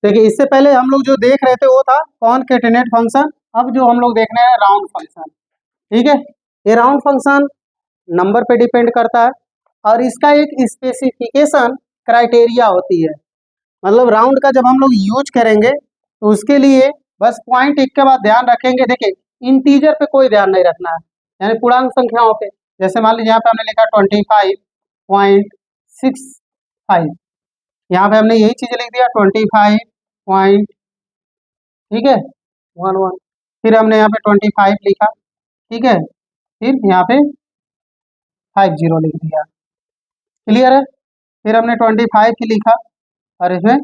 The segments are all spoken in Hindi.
देखिए इससे पहले हम लोग जो देख रहे थे वो था कॉनकेटेनेट फंक्शन, अब जो हम लोग देख रहे हैं राउंड फंक्शन। ठीक है, ये राउंड फंक्शन नंबर पे डिपेंड करता है और इसका एक स्पेसिफिकेशन क्राइटेरिया होती है। मतलब राउंड का जब हम लोग यूज करेंगे तो उसके लिए बस पॉइंट एक के बाद ध्यान रखेंगे। देखिए इंटीजर पे कोई ध्यान नहीं रखना है, यानी पूर्णांक संख्याओं पे। जैसे मान लीजिए यहाँ पे हमने लिखा 25.65, यहाँ पे हमने यही चीज लिख दिया 25 पॉइंट, ठीक है 11, फिर हमने यहाँ पे 25 लिखा, ठीक है, फिर यहाँ पे 50 लिख दिया। क्लियर है? फिर हमने 25 की लिखा और इसमें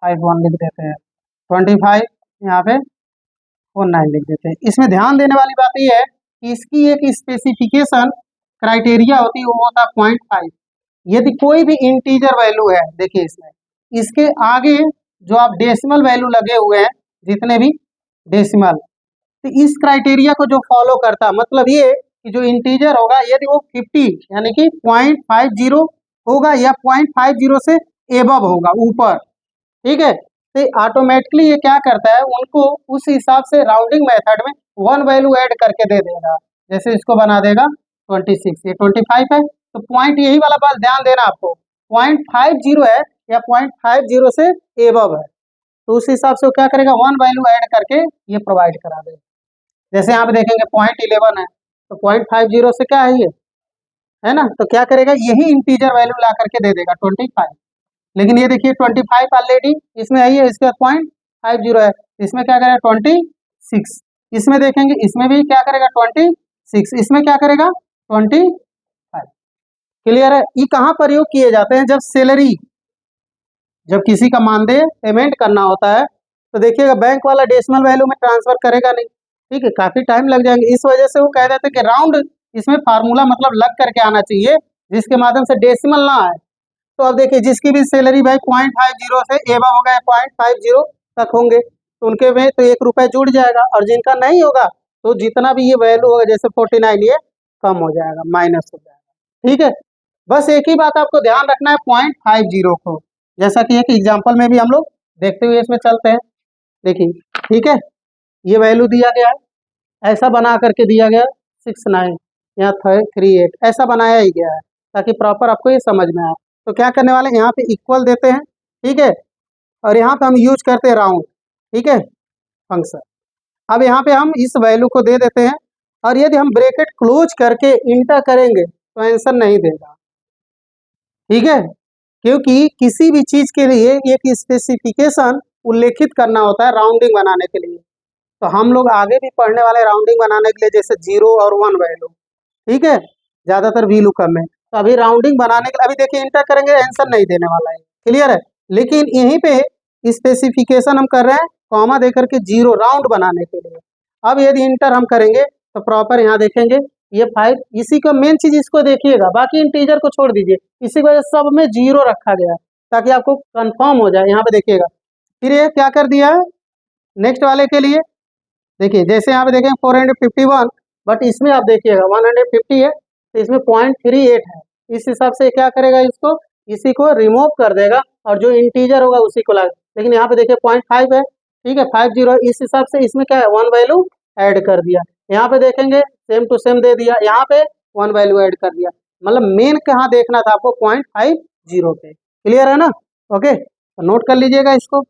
51 लिख देते हैं, 25 यहाँ पे 19 लिख देते हैं। इसमें ध्यान देने वाली बात यह है कि इसकी एक स्पेसिफिकेशन क्राइटेरिया होती है, वो होता है 0.5। यदि कोई भी इंटीजर वैल्यू है, देखिए इसमें इसके आगे जो आप डेसिमल वैल्यू लगे हुए हैं, जितने भी डेसिमल, तो इस क्राइटेरिया को जो फॉलो करता, मतलब ये कि जो इंटीजर होगा यदि वो 50 यानी कि 0.50 होगा या 0.50 से एबव होगा ऊपर, ठीक है, तो ऑटोमेटिकली ये क्या करता है, उनको उस हिसाब से राउंडिंग मेथड में वन वैल्यू ऐड करके दे देगा। जैसे इसको बना देगा 26, ये 25 है, तो पॉइंट यही वाला बात ध्यान देना आपको, 0.50 है या 0.50 से एबव है, तो उस हिसाब से वो क्या करेगा, वन वैल्यू ऐड करके ये प्रोवाइड करा देगा। जैसे यहाँ पे देखेंगे 0.11 है, तो 0.50 से क्या है ये, है ना, तो क्या करेगा, यही इंटीजर वैल्यू ला करके दे देगा 25। लेकिन ये देखिए 25 ऑलरेडी इसमें है, इसके बाद 0.50 है, इसमें क्या करेगा 26, इसमें देखेंगे इसमें भी क्या करेगा 26, इसमें क्या करेगा 25। क्लियर है? ये कहाँ प्रयोग किए जाते हैं, जब सैलरी, जब किसी का मानदेय पेमेंट करना होता है, तो देखिएगा बैंक वाला डेसिमल वैल्यू में ट्रांसफर करेगा नहीं, ठीक है, काफी टाइम लग जाएंगे। इस वजह से वो कह देते हैं कि राउंड इसमें फार्मूला मतलब लग करके आना चाहिए, जिसके माध्यम से डेसिमल ना आए। तो अब देखिए जिसकी भी सैलरी भाई 0.50 से एबव हो गए 0.50 तक होंगे, तो उनके में तो 1 रुपये जुड़ जाएगा, और जिनका नहीं होगा तो जितना भी ये वैल्यू होगा, जैसे 49, ये कम हो जाएगा, माइनस हो जाएगा। ठीक है, बस एक ही बात आपको ध्यान रखना है 0.50 को, जैसा कि एक एग्जाम्पल में भी हम लोग देखते हुए इसमें चलते हैं। देखिए ठीक है, ये वैल्यू दिया गया है, ऐसा बना करके दिया गया 69 या 38, ऐसा बनाया ही गया है ताकि प्रॉपर आपको ये समझ में आए। तो क्या करने वाले हैं, यहाँ पे इक्वल देते हैं, ठीक है, और यहाँ पे हम यूज करते हैं राउंड, ठीक है, फंक्शन। अब यहाँ पे हम इस वैल्यू को दे देते हैं, और यदि हम ब्रैकेट क्लोज करके इंटर करेंगे तो आंसर नहीं देगा, ठीक है, क्योंकि किसी भी चीज के लिए एक स्पेसिफिकेशन उल्लेखित करना होता है राउंडिंग बनाने के लिए। तो हम लोग आगे भी पढ़ने वाले राउंडिंग बनाने के लिए, जैसे 0 और 1 वैल्यू, ठीक है, ज्यादातर वी लुकअप में, तो अभी राउंडिंग बनाने के लिए, अभी देखिए इंटर करेंगे आंसर नहीं देने वाला है, क्लियर है, लेकिन यहीं पे स्पेसिफिकेशन हम कर रहे हैं कॉमा देकर के 0 राउंड बनाने के लिए। अब यदि इंटर हम करेंगे तो प्रॉपर यहाँ देखेंगे ये 5, इसी को मेन चीज इसको देखिएगा, बाकी इंटीजर को छोड़ दीजिए, इसी वजह से सब में 0 रखा गया है ताकि आपको कंफर्म हो जाए। यहाँ पे देखिएगा, फिर ये क्या कर दिया है नेक्स्ट वाले के लिए, देखिए जैसे यहाँ पे देखें 451, बट इसमें आप देखिएगा 150 है, तो इसमें 0.38 है, इस हिसाब से क्या करेगा, इसको इसी को रिमूव कर देगा और जो इंटीजर होगा उसी को लाएगा। लेकिन यहाँ पे देखिए 0.5 है, ठीक है, 50, इस हिसाब से इसमें क्या है 1 वैल्यू ऐड कर दिया। यहाँ पे देखेंगे सेम टू सेम दे दिया, यहाँ पे 1 वैल्यू ऐड कर दिया, मतलब मेन कहाँ देखना था आपको 0.50 पे। क्लियर है ना? ओके, तो नोट कर लीजिएगा इसको।